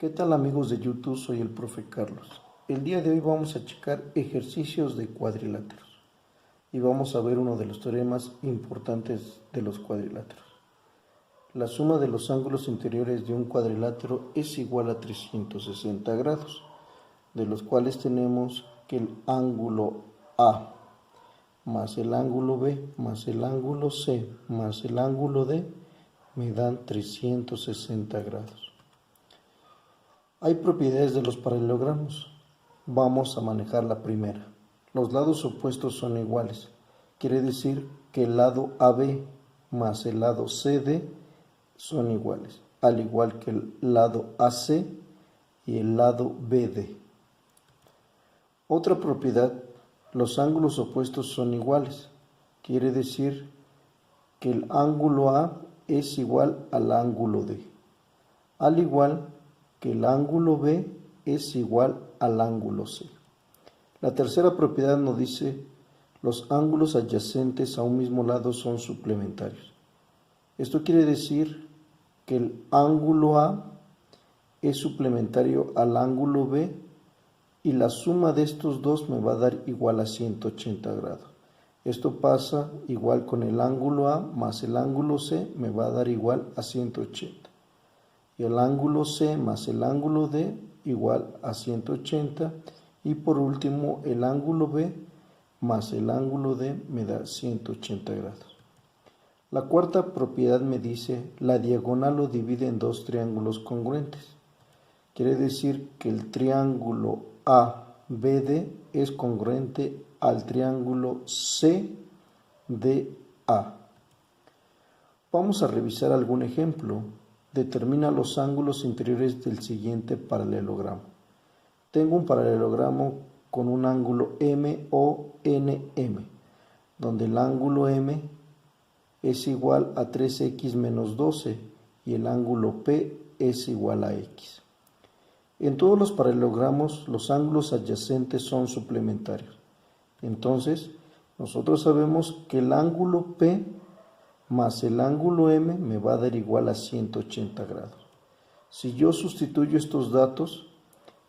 ¿Qué tal amigos de YouTube? Soy el profe Carlos. El día de hoy vamos a checar ejercicios de cuadriláteros y vamos a ver uno de los teoremas importantes de los cuadriláteros. La suma de los ángulos interiores de un cuadrilátero es igual a 360 grados, de los cuales tenemos que el ángulo A más el ángulo B más el ángulo C más el ángulo D me dan 360 grados. Hay propiedades de los paralelogramos. Vamos a manejar la primera. Los lados opuestos son iguales. Quiere decir que el lado AB más el lado CD son iguales, al igual que el lado AC y el lado BD. Otra propiedad, los ángulos opuestos son iguales. Quiere decir que el ángulo A es igual al ángulo D, al igual que el ángulo B es igual al ángulo C. La tercera propiedad nos dice los ángulos adyacentes a un mismo lado son suplementarios. Esto quiere decir que el ángulo A es suplementario al ángulo B y la suma de estos dos me va a dar igual a 180 grados. Esto pasa igual con el ángulo A más el ángulo C me va a dar igual a 180. Y el ángulo C más el ángulo D igual a 180. Y por último el ángulo B más el ángulo D me da 180 grados. La cuarta propiedad me dice la diagonal lo divide en dos triángulos congruentes. Quiere decir que el triángulo ABD es congruente al triángulo CDA. Vamos a revisar algún ejemplo. Determina los ángulos interiores del siguiente paralelogramo. Tengo un paralelogramo con un ángulo MONM, donde el ángulo M es igual a 3x menos 12 y el ángulo P es igual a x. En todos los paralelogramos los ángulos adyacentes son suplementarios. Entonces, nosotros sabemos que el ángulo P más el ángulo M me va a dar igual a 180 grados. Si yo sustituyo estos datos,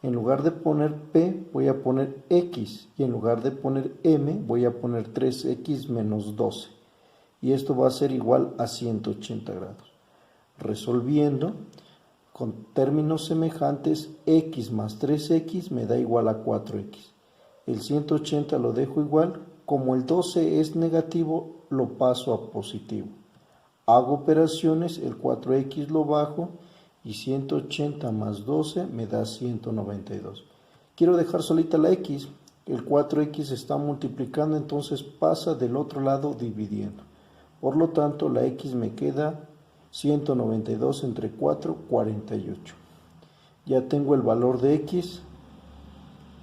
en lugar de poner P voy a poner X y en lugar de poner M voy a poner 3X menos 12. Y esto va a ser igual a 180 grados. Resolviendo, con términos semejantes, X más 3X me da igual a 4X. El 180 lo dejo igual. Como el 12 es negativo, lo paso a positivo. Hago operaciones, el 4x lo bajo y 180 más 12 me da 192. Quiero dejar solita la x, el 4x está multiplicando, entonces pasa del otro lado dividiendo. Por lo tanto, la x me queda 192 entre 4, 48. Ya tengo el valor de x,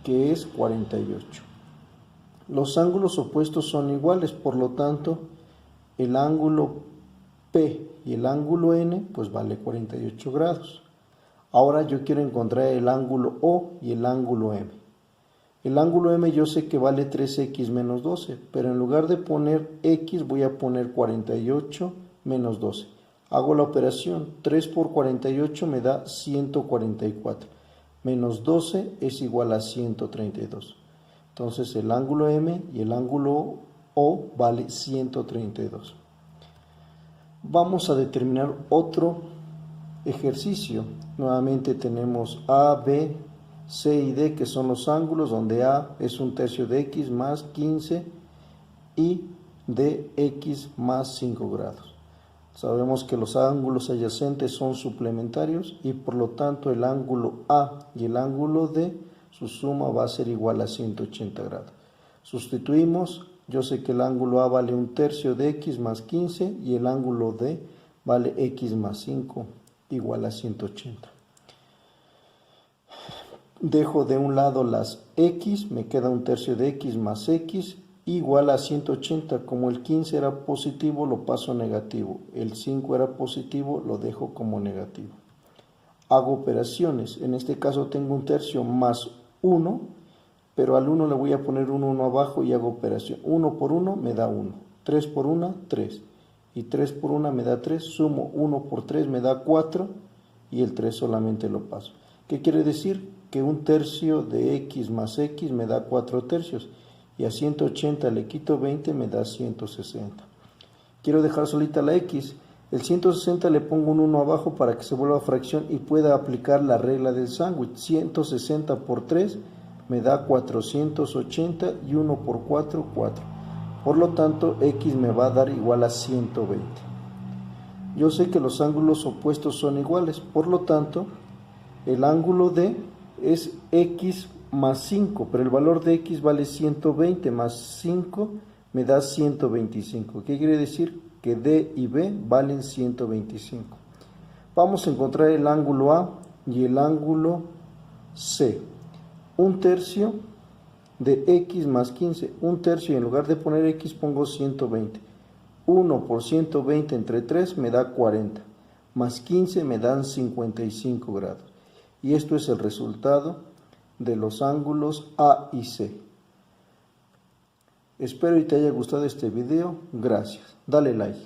que es 48. Los ángulos opuestos son iguales, por lo tanto, el ángulo P y el ángulo N pues vale 48 grados. Ahora yo quiero encontrar el ángulo O y el ángulo M. El ángulo M yo sé que vale 3x menos 12, pero en lugar de poner x voy a poner 48 menos 12. Hago la operación, 3 por 48 me da 144, menos 12 es igual a 132. Entonces el ángulo M y el ángulo O vale 132. Vamos a determinar otro ejercicio. Nuevamente tenemos A, B, C y D, que son los ángulos, donde A es un tercio de X más 15 y de X más 5 grados. Sabemos que los ángulos adyacentes son suplementarios y por lo tanto el ángulo A y el ángulo D, su suma va a ser igual a 180 grados. Sustituimos, yo sé que el ángulo A vale un tercio de X más 15 y el ángulo D vale X más 5 igual a 180. Dejo de un lado las X, me queda un tercio de X más X igual a 180. Como el 15 era positivo, lo paso a negativo. El 5 era positivo, lo dejo como negativo. Hago operaciones. En este caso tengo un tercio más 1, pero al 1 le voy a poner un 1 abajo y hago operación. 1 por 1 me da 1. 3 por 1, 3. Y 3 por 1 me da 3. Sumo 1 por 3 me da 4 y el 3 solamente lo paso. ¿Qué quiere decir? Que 1/3 de x más x me da 4/3 y a 180 le quito 20 me da 160. Quiero dejar solita la x. El 160 le pongo un 1 abajo para que se vuelva fracción y pueda aplicar la regla del sándwich. 160 por 3 me da 480 y 1 por 4, 4. Por lo tanto, x me va a dar igual a 120. Yo sé que los ángulos opuestos son iguales, por lo tanto, el ángulo D es x más 5, pero el valor de x vale 120 más 5 me da 125. ¿Qué quiere decir? Que D y B valen 125. Vamos a encontrar el ángulo A y el ángulo C. 1/3 de x más 15. 1/3 y en lugar de poner x pongo 120. 1 por 120 entre 3 me da 40. Más 15 me dan 55 grados. Y esto es el resultado de los ángulos A y C. Espero y te haya gustado este video. Gracias. Dale like.